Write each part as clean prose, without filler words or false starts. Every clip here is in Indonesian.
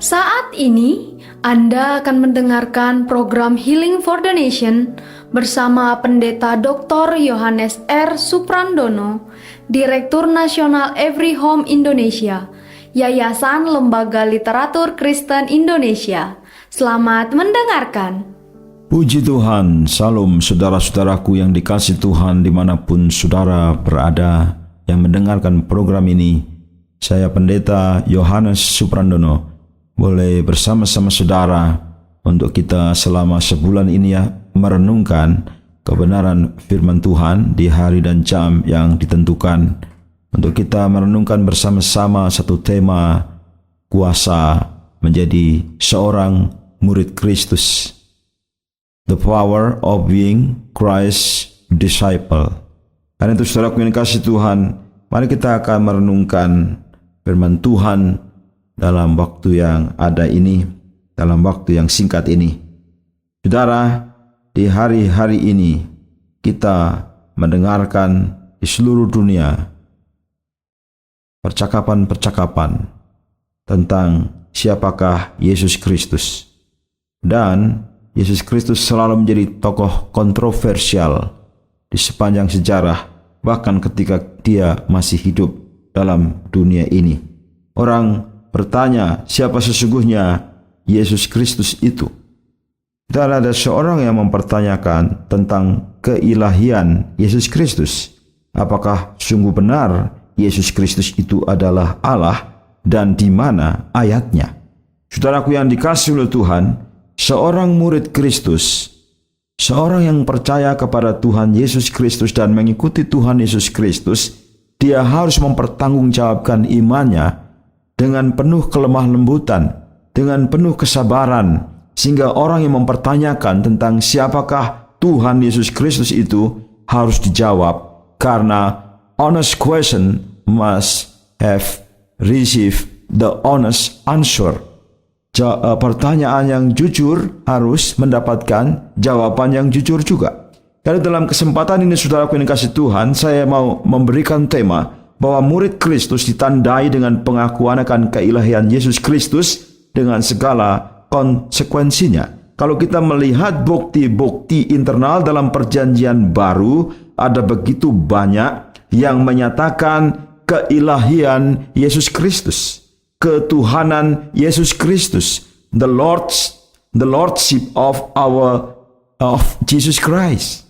Saat ini, Anda akan mendengarkan program Healing for the Nation bersama Pendeta Dr. Yohanes R. Suprandono, Direktur Nasional Every Home Indonesia, Yayasan Lembaga Literatur Kristen Indonesia. Selamat mendengarkan. Puji Tuhan, salam saudara-saudaraku yang dikasihi Tuhan dimanapun saudara berada yang mendengarkan program ini. Saya Pendeta Yohanes Suprandono, boleh bersama-sama saudara untuk kita selama sebulan ini merenungkan kebenaran firman Tuhan di hari dan jam yang ditentukan. Untuk kita merenungkan bersama-sama satu tema, kuasa menjadi seorang murid Kristus. The power of being Christ's disciple. Karena itu saudaraku yang dikasihi Tuhan, mari kita akan merenungkan firman Tuhan dalam waktu yang ada ini, dalam waktu yang singkat ini. Saudara, di hari-hari ini kita mendengarkan di seluruh dunia percakapan-percakapan tentang siapakah Yesus Kristus. Dan Yesus Kristus selalu menjadi tokoh kontroversial di sepanjang sejarah, bahkan ketika dia masih hidup dalam dunia ini. Orang bertanya, siapa sesungguhnya Yesus Kristus itu? Dan ada seorang yang mempertanyakan tentang keilahian Yesus Kristus. Apakah sungguh benar Yesus Kristus itu adalah Allah, dan di mana ayatnya? Saudaraku yang dikasihi oleh Tuhan, seorang murid Kristus, seorang yang percaya kepada Tuhan Yesus Kristus dan mengikuti Tuhan Yesus Kristus, dia harus mempertanggungjawabkan imannya dengan penuh kelemah lembutan, dengan penuh kesabaran, sehingga orang yang mempertanyakan tentang siapakah Tuhan Yesus Kristus itu harus dijawab, karena honest question must have received the honest answer. Pertanyaan yang jujur harus mendapatkan jawaban yang jujur juga. Karena dalam kesempatan ini saudaraku yang dikasihi Tuhan, saya mau memberikan tema bahwa murid Kristus ditandai dengan pengakuan akan keilahian Yesus Kristus dengan segala konsekuensinya. Kalau kita melihat bukti-bukti internal dalam perjanjian baru, ada begitu banyak yang menyatakan keilahian Yesus Kristus, ketuhanan Yesus Kristus, the lordship of Jesus Christ.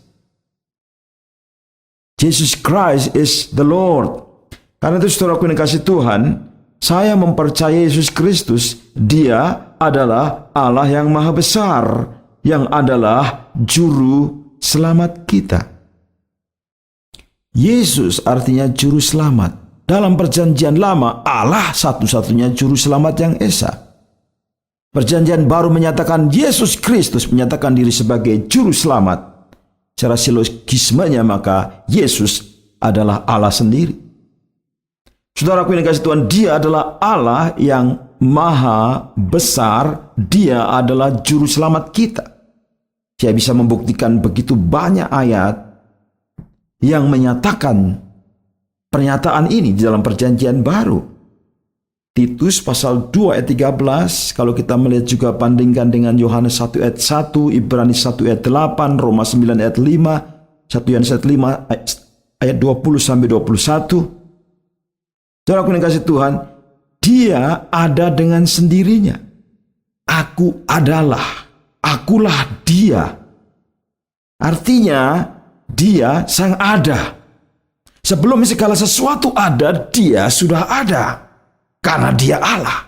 Jesus Christ is the Lord. Karena itu saudaraku yang dikasihi Tuhan, saya mempercayai Yesus Kristus, dia adalah Allah yang maha besar, yang adalah juru selamat kita. Yesus artinya juru selamat. Dalam perjanjian lama, Allah satu-satunya juru selamat yang esa. Perjanjian baru menyatakan Yesus Kristus menyatakan diri sebagai juru selamat. Secara silogismenya maka Yesus adalah Allah sendiri. Saudaraku yang dikasihi Tuhan, dia adalah Allah yang maha besar, dia adalah juru selamat kita. Saya bisa membuktikan begitu banyak ayat yang menyatakan pernyataan ini di dalam perjanjian baru. Titus pasal 2 ayat 13, kalau kita melihat juga bandingkan dengan Yohanes 1 ayat 1, Ibrani 1 ayat 8, Roma 9 ayat 5, 1 Yohanes ayat 5 ayat 20 sampai 21. Saudara aku yang kasih Tuhan, dia ada dengan sendirinya. Aku adalah, akulah dia. Artinya dia sang ada. Sebelum segala sesuatu ada, dia sudah ada. Karena dia Allah.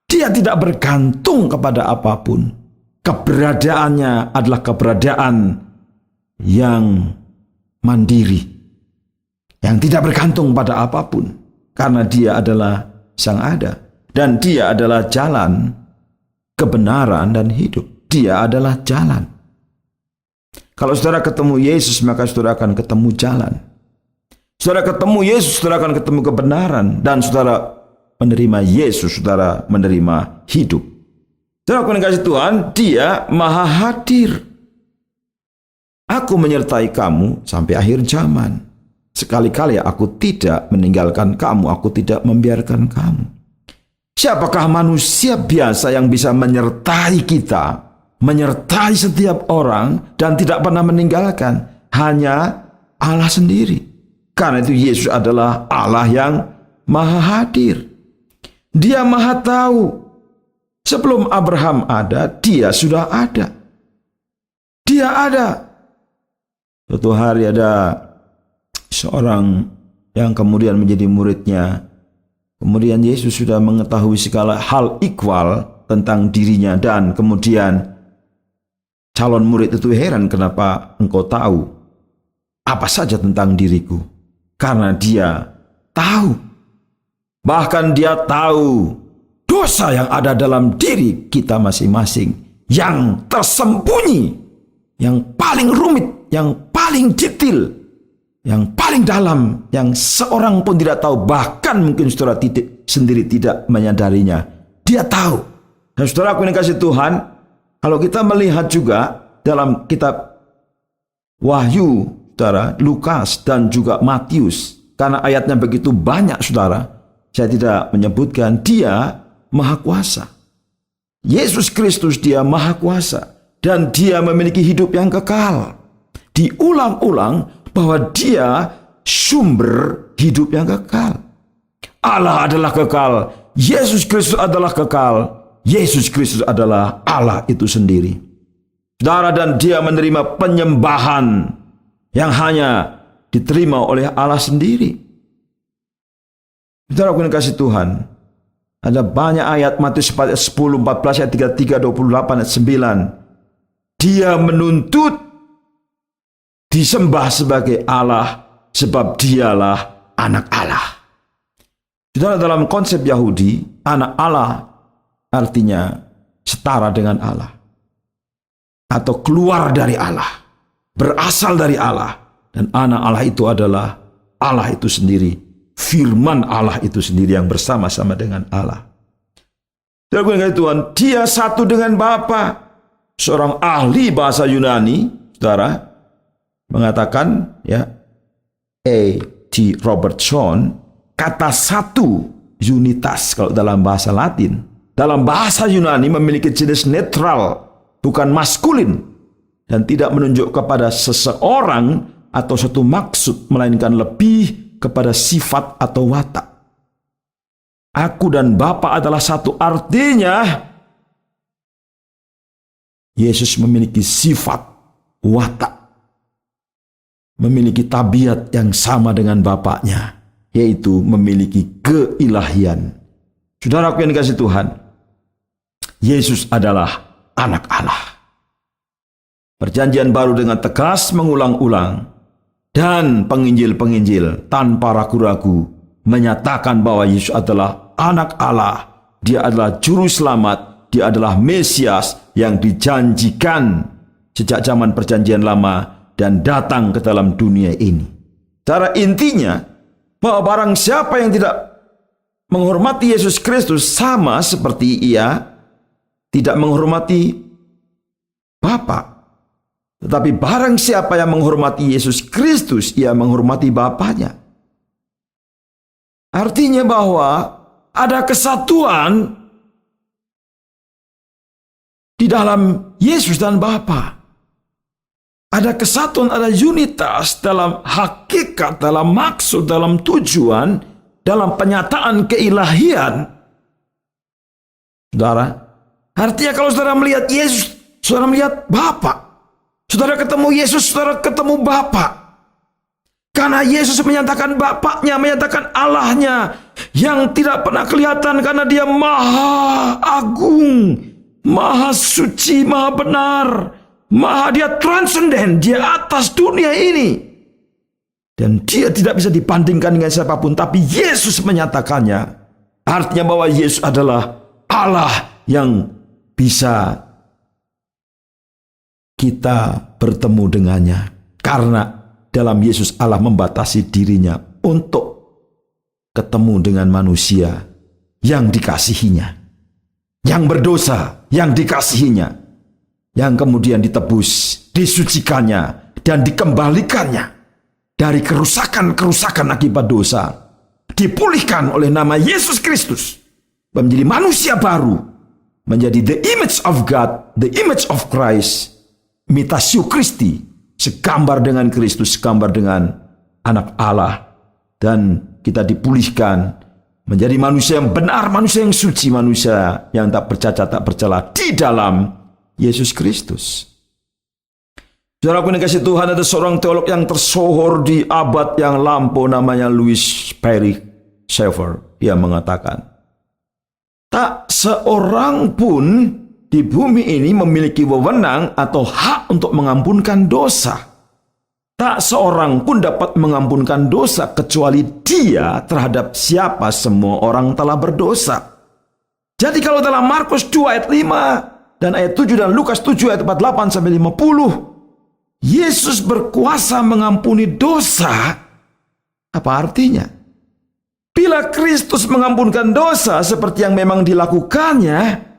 Dia tidak bergantung kepada apapun. Keberadaannya adalah keberadaan yang mandiri, yang tidak bergantung pada apapun. Karena dia adalah sang ada. Dan dia adalah jalan, kebenaran, dan hidup. Dia adalah jalan. Kalau saudara ketemu Yesus, maka saudara akan ketemu jalan. Saudara ketemu Yesus, saudara akan ketemu kebenaran. Dan saudara menerima Yesus, saudara menerima hidup. Saudara aku yang dikasihi Tuhan, dia maha hadir. Aku menyertai kamu sampai akhir zaman. Sekali-kali aku tidak meninggalkan kamu, aku tidak membiarkan kamu. Siapakah manusia biasa yang bisa menyertai kita, menyertai setiap orang dan tidak pernah meninggalkan? Hanya Allah sendiri. Karena itu Yesus adalah Allah yang maha hadir. Dia maha tahu. Sebelum Abraham ada, dia sudah ada. Dia ada. Suatu hari ada seorang yang kemudian menjadi muridnya. Kemudian Yesus sudah mengetahui segala hal ikhwal tentang dirinya, dan kemudian calon murid itu heran, kenapa engkau tahu apa saja tentang diriku? Karena dia tahu. Bahkan dia tahu dosa yang ada dalam diri kita masing-masing, yang tersembunyi, yang paling rumit, yang paling detail, yang paling dalam, yang seorang pun tidak tahu, bahkan mungkin saudara sendiri tidak menyadarinya. Dia tahu. Dan saudara, aku yang kasih Tuhan, kalau kita melihat juga dalam kitab Wahyu, saudara, Lukas dan juga Matius, karena ayatnya begitu banyak, saudara, saya tidak menyebutkan. Dia maha kuasa. Yesus Kristus, dia maha kuasa, dan dia memiliki hidup yang kekal. Diulang-ulang bahwa dia sumber hidup yang kekal. Allah adalah kekal. Yesus Kristus adalah kekal. Yesus Kristus adalah Allah itu sendiri. Saudara, dan dia menerima penyembahan yang hanya diterima oleh Allah sendiri. Saudara, aku kasih Tuhan, ada banyak ayat Matius 10, 14, ayat 33, 28, ayat 9. Dia menuntut disembah sebagai Allah sebab dialah anak Allah. Saudara, dalam konsep Yahudi, anak Allah artinya setara dengan Allah, atau keluar dari Allah, berasal dari Allah. Dan anak Allah itu adalah Allah itu sendiri, firman Allah itu sendiri yang bersama-sama dengan Allah. Saudara, Tuhan, dia satu dengan Bapa. Seorang ahli bahasa Yunani, saudara, mengatakan, ya, A.T. Robertson, kata satu, unitas kalau dalam bahasa Latin, dalam bahasa Yunani memiliki jenis netral, bukan maskulin, dan tidak menunjuk kepada seseorang atau satu maksud, melainkan lebih kepada sifat atau watak. Aku dan Bapa adalah satu, artinya Yesus memiliki sifat, watak, memiliki tabiat yang sama dengan Bapaknya, yaitu memiliki keilahian. Saudaraku yang dikasihi Tuhan, Yesus adalah anak Allah. Perjanjian Baru dengan tegas mengulang-ulang, dan penginjil-penginjil tanpa ragu-ragu menyatakan bahwa Yesus adalah anak Allah. Dia adalah juru selamat, dia adalah Mesias yang dijanjikan sejak zaman Perjanjian Lama dan datang ke dalam dunia ini. Cara intinya bahwa barang siapa yang tidak menghormati Yesus Kristus, sama seperti ia tidak menghormati Bapa. Tetapi barang siapa yang menghormati Yesus Kristus, ia menghormati Bapanya. Artinya bahwa ada kesatuan di dalam Yesus dan Bapa. Ada kesatuan, ada unitas dalam hakikat, dalam maksud, dalam tujuan, dalam penyataan keilahian. Saudara, artinya kalau saudara melihat Yesus, saudara melihat Bapa. Saudara ketemu Yesus, saudara ketemu Bapa. Karena Yesus menyatakan Bapaknya, menyatakan Allahnya yang tidak pernah kelihatan, karena dia maha agung, maha suci, maha benar, dia transenden, dia atas dunia ini. Dan dia tidak bisa dibandingkan dengan siapapun, tapi Yesus menyatakannya. Artinya bahwa Yesus adalah Allah yang bisa kita bertemu dengannya. Karena dalam Yesus Allah membatasi dirinya untuk ketemu dengan manusia yang dikasihinya, yang berdosa, yang dikasihinya, yang kemudian ditebus, disucikannya, dan dikembalikannya dari kerusakan-kerusakan akibat dosa, dipulihkan oleh nama Yesus Kristus. menjadi manusia baru, menjadi the image of God, the image of Christ, imitasio Kristi, segambar dengan Kristus, segambar dengan anak Allah, dan kita dipulihkan menjadi manusia yang benar, manusia yang suci, manusia yang tak bercacat, tak bercela di dalam Yesus Kristus. Saudaraku yang dikasihi Tuhan, ada seorang teolog yang tersohor di abad yang lampau, namanya Louis Perry Schaeffer. Dia mengatakan, tak seorang pun di bumi ini memiliki wewenang atau hak untuk mengampunkan dosa. Tak seorang pun dapat mengampunkan dosa kecuali Dia terhadap siapa semua orang telah berdosa. Jadi kalau dalam Markus 2 ayat 5 dan ayat 7 dan Lukas 7 ayat 48 sampai 50, Yesus berkuasa mengampuni dosa, apa artinya? Bila Kristus mengampunkan dosa seperti yang memang dilakukannya,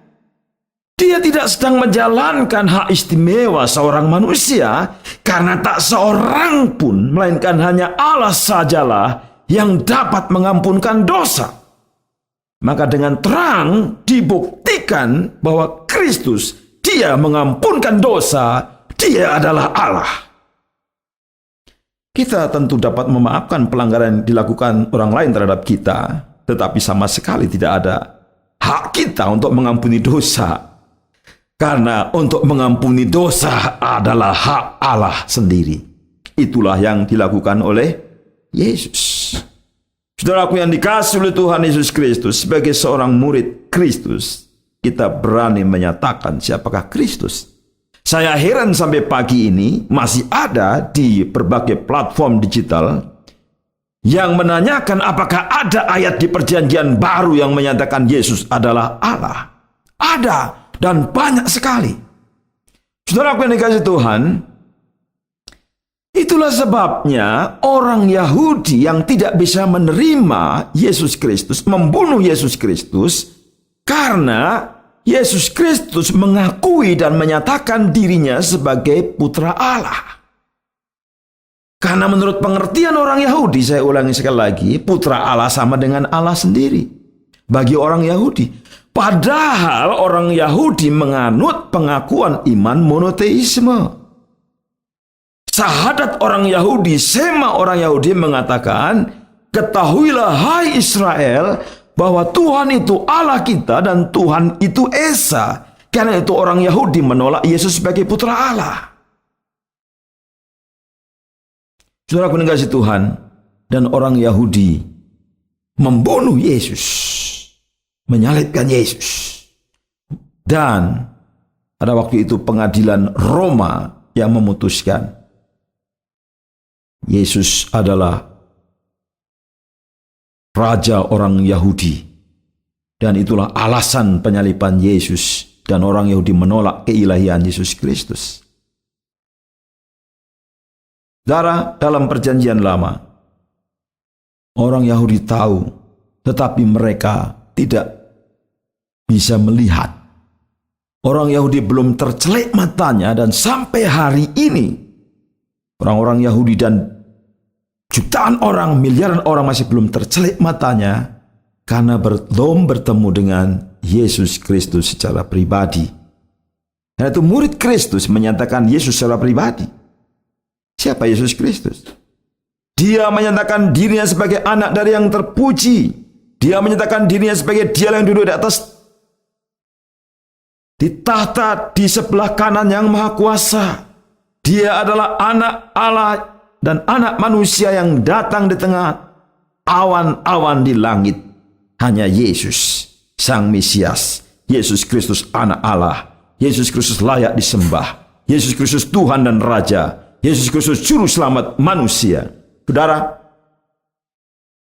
Dia tidak sedang menjalankan hak istimewa seorang manusia, karena tak seorang pun, melainkan hanya Allah sajalah yang dapat mengampunkan dosa. Maka dengan terang dibuktikan bahwa Kristus, Dia mengampunkan dosa, Dia adalah Allah. Kita tentu dapat memaafkan pelanggaran yang dilakukan orang lain terhadap kita, tetapi sama sekali tidak ada hak kita untuk mengampuni dosa. Karena untuk mengampuni dosa adalah hak Allah sendiri. Itulah yang dilakukan oleh Yesus. Saudaraku yang dikasihi oleh Tuhan Yesus Kristus, sebagai seorang murid Kristus, kita berani menyatakan siapakah Kristus. Saya heran sampai pagi ini masih ada di berbagai platform digital yang menanyakan apakah ada ayat di Perjanjian Baru yang menyatakan Yesus adalah Allah. Ada, dan banyak sekali. Saudaraku yang dikasihi Tuhan, itulah sebabnya orang Yahudi yang tidak bisa menerima Yesus Kristus, membunuh Yesus Kristus, karena Yesus Kristus mengakui dan menyatakan dirinya sebagai putra Allah. Karena menurut pengertian orang Yahudi, saya ulangi sekali lagi, putra Allah sama dengan Allah sendiri bagi orang Yahudi. Padahal orang Yahudi menganut pengakuan iman monoteisme. Syahadat orang Yahudi, sema orang Yahudi mengatakan, ketahuilah hai Israel, bahwa Tuhan itu Allah kita dan Tuhan itu Esa. Karena itu orang Yahudi menolak Yesus sebagai putra Allah. Saudara dikasihi Tuhan, dan orang Yahudi membunuh Yesus, menyalibkan Yesus. Dan pada waktu itu pengadilan Roma yang memutuskan Yesus adalah raja orang Yahudi, dan itulah alasan penyaliban Yesus, dan orang Yahudi menolak keilahian Yesus Kristus. Saudara, dalam Perjanjian Lama orang Yahudi tahu, tetapi mereka tidak bisa melihat. Orang Yahudi belum tercelek matanya, dan sampai hari ini orang-orang Yahudi dan jutaan orang, miliaran orang masih belum tercelek matanya karena belum bertemu dengan Yesus Kristus secara pribadi. Karena itu murid Kristus menyatakan Yesus secara pribadi. Siapa Yesus Kristus? Dia menyatakan dirinya sebagai anak dari yang terpuji. Dia menyatakan dirinya sebagai Dia yang duduk di atas, di tahta di sebelah kanan yang maha kuasa. Dia adalah anak Allah dan anak manusia yang datang di tengah awan-awan di langit. Hanya Yesus, Sang Mesias, Yesus Kristus anak Allah, Yesus Kristus layak disembah, Yesus Kristus Tuhan dan Raja, Yesus Kristus Juru Selamat manusia. Saudara,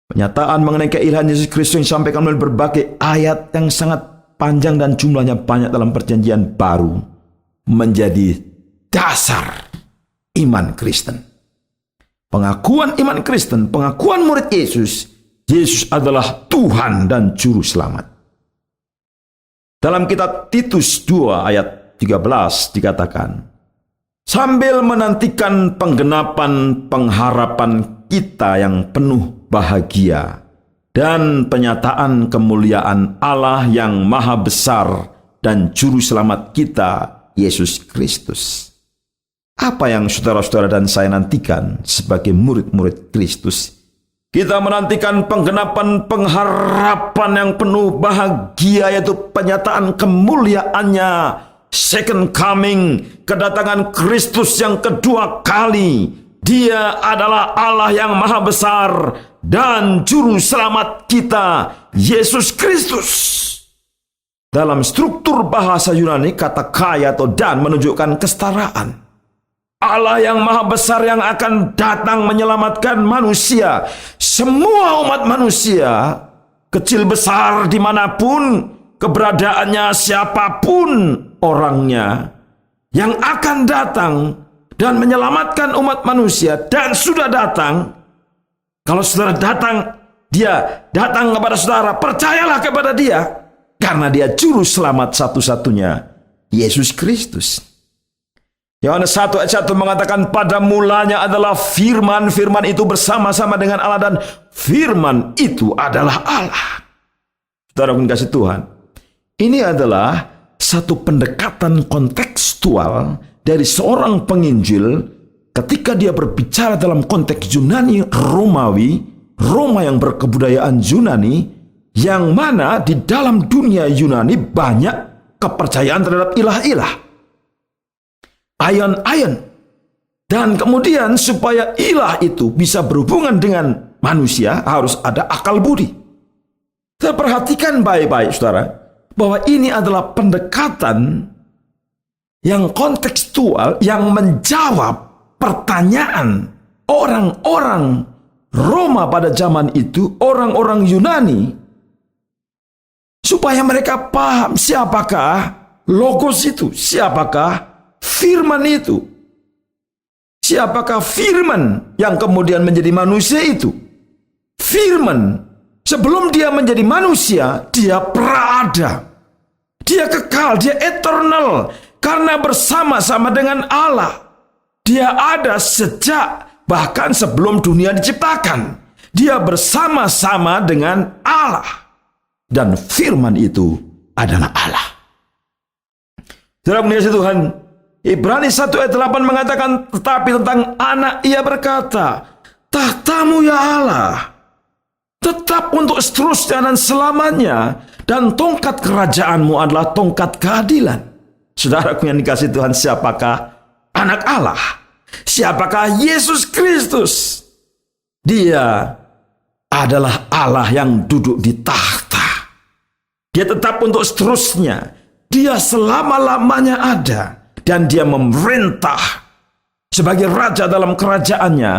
pernyataan mengenai keilahian Yesus Kristus yang disampaikan melalui berbagai ayat yang sangat panjang dan jumlahnya banyak dalam Perjanjian Baru menjadi dasar iman Kristen. Pengakuan iman Kristen, pengakuan murid Yesus, Yesus adalah Tuhan dan Juru Selamat. Dalam kitab Titus 2 ayat 13 dikatakan, sambil menantikan penggenapan pengharapan kita yang penuh bahagia dan penyataan kemuliaan Allah yang maha besar dan juru selamat kita, Yesus Kristus. Apa yang saudara-saudara dan saya nantikan sebagai murid-murid Kristus? Kita menantikan penggenapan pengharapan yang penuh bahagia, yaitu penyataan kemuliaannya, second coming, kedatangan Kristus yang kedua kali. Dia adalah Allah yang maha besar dan juru selamat kita, Yesus Kristus. Dalam struktur bahasa Yunani, kata kai atau dan menunjukkan kesetaraan. Allah yang maha besar yang akan datang menyelamatkan manusia. Semua umat manusia, kecil besar dimanapun keberadaannya, siapapun orangnya, yang akan datang dan menyelamatkan umat manusia dan sudah datang. Kalau saudara datang, dia datang kepada saudara, percayalah kepada dia, karena dia juru selamat satu-satunya, Yesus Kristus. Yohanes 1 ayat 1 mengatakan, pada mulanya adalah firman, firman itu bersama-sama dengan Allah, dan firman itu adalah Allah. Saudara pun kasih Tuhan, ini adalah satu pendekatan kontekstual dari seorang penginjil ketika dia berbicara dalam konteks Yunani Romawi, Roma yang berkebudayaan Yunani, yang mana di dalam dunia Yunani banyak kepercayaan terhadap ilah-ilah, ayon-ayon. Dan kemudian supaya ilah itu bisa berhubungan dengan manusia, harus ada akal budi. Kita perhatikan baik-baik, saudara, bahwa ini adalah pendekatan yang kontekstual, yang menjawab pertanyaan orang-orang Roma pada zaman itu, orang-orang Yunani, supaya mereka paham siapakah logos itu, siapakah firman itu, siapakah firman yang kemudian menjadi manusia itu. Firman, sebelum dia menjadi manusia, dia prada, dia kekal, dia eternal, karena bersama-sama dengan Allah. Dia ada sejak bahkan sebelum dunia diciptakan. Dia bersama-sama dengan Allah, dan firman itu adalah Allah. Saudara mengasihi Tuhan, Ibrani 1 ayat 8 mengatakan, tetapi tentang anak ia berkata, tahtamu ya Allah tetap untuk seterusnya dan selamanya, dan tongkat kerajaanmu adalah tongkat keadilan. Saudaraku yang dikasihi Tuhan, siapakah anak Allah? Siapakah Yesus Kristus? Dia adalah Allah yang duduk di tahta. Dia tetap untuk seterusnya. Dia selama-lamanya ada. Dan dia memerintah sebagai raja dalam kerajaannya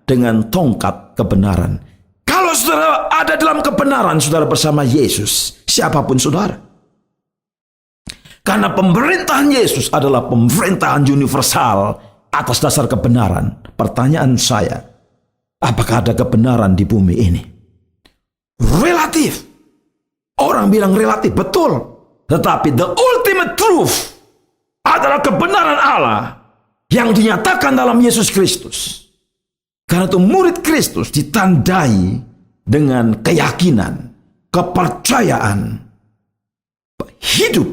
dengan tongkat kebenaran. Kalau saudara ada dalam kebenaran, saudara bersama Yesus, siapapun saudara. Karena pemerintahan Yesus adalah pemerintahan universal atas dasar kebenaran. Pertanyaan saya, apakah ada kebenaran di bumi ini? Relatif. Orang bilang relatif, betul. Tetapi the ultimate truth adalah kebenaran Allah yang dinyatakan dalam Yesus Kristus. Karena itu murid Kristus ditandai dengan keyakinan, kepercayaan, hidup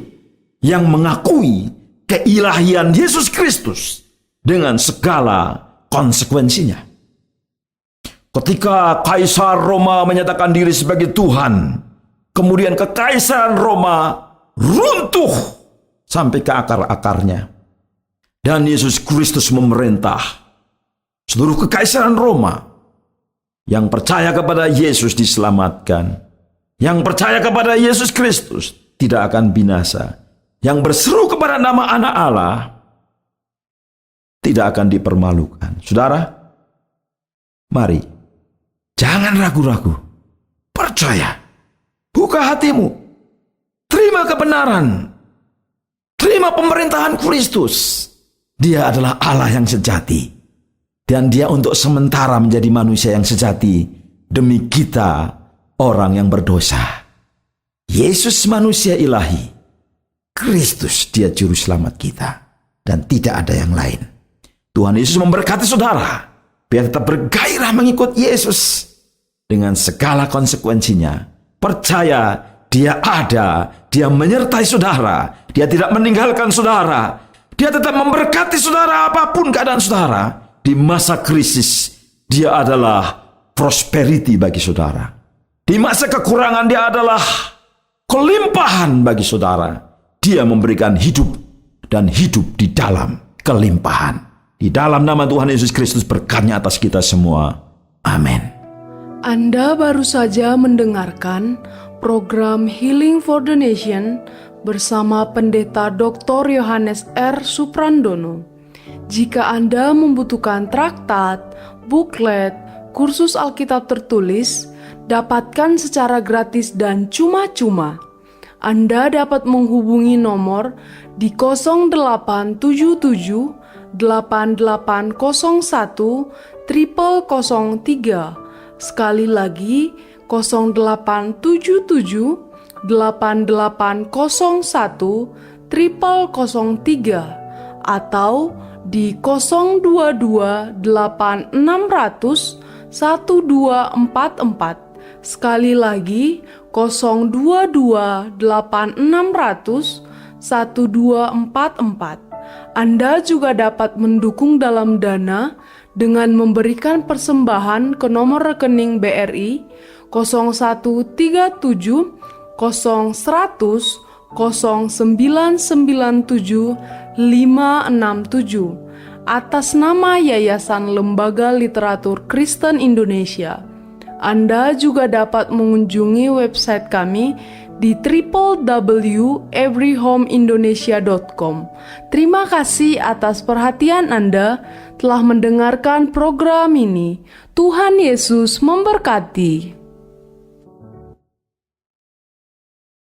yang mengakui keilahian Yesus Kristus dengan segala konsekuensinya. Ketika Kaisar Roma menyatakan diri sebagai Tuhan, kemudian kekaisaran Roma runtuh sampai ke akar-akarnya. Dan Yesus Kristus memerintah seluruh kekaisaran Roma. Yang percaya kepada Yesus diselamatkan. Yang percaya kepada Yesus Kristus tidak akan binasa. Yang berseru kepada nama anak Allah tidak akan dipermalukan. Saudara, mari, jangan ragu-ragu. Percaya. Buka hatimu. Terima kebenaran. Terima pemerintahan Kristus. Dia adalah Allah yang sejati. Dan dia untuk sementara menjadi manusia yang sejati demi kita, orang yang berdosa. Yesus manusia ilahi. Kristus dia juru selamat kita. Dan tidak ada yang lain. Tuhan Yesus memberkati saudara. Biar tetap bergairah mengikut Yesus. dengan segala konsekuensinya. Percaya Dia ada, Dia menyertai saudara, Dia tidak meninggalkan saudara, Dia tetap memberkati saudara apapun keadaan saudara. Di masa krisis, Dia adalah prosperity bagi saudara. Di masa kekurangan, Dia adalah kelimpahan bagi saudara. Dia memberikan hidup dan hidup di dalam kelimpahan. Di dalam nama Tuhan Yesus Kristus berkatnya atas kita semua. Amin. Anda baru saja mendengarkan program Healing for the Nation bersama Pendeta Dr. Yohanes R. Suprandono. Jika Anda membutuhkan traktat, buklet, kursus Alkitab tertulis, dapatkan secara gratis dan cuma-cuma. Anda dapat menghubungi nomor di 0877 8801 0003. Sekali lagi 0877 8801 0003 atau di 022 8600 1244. Sekali lagi 022 8600 1244. Anda juga dapat mendukung dalam dana dengan memberikan persembahan ke nomor rekening BRI 0137 0100 0997 567 atas nama Yayasan Lembaga Literatur Kristen Indonesia. Anda juga dapat mengunjungi website kami di www.everyhomeindonesia.com. Terima kasih atas perhatian Anda telah mendengarkan program ini. Tuhan Yesus memberkati.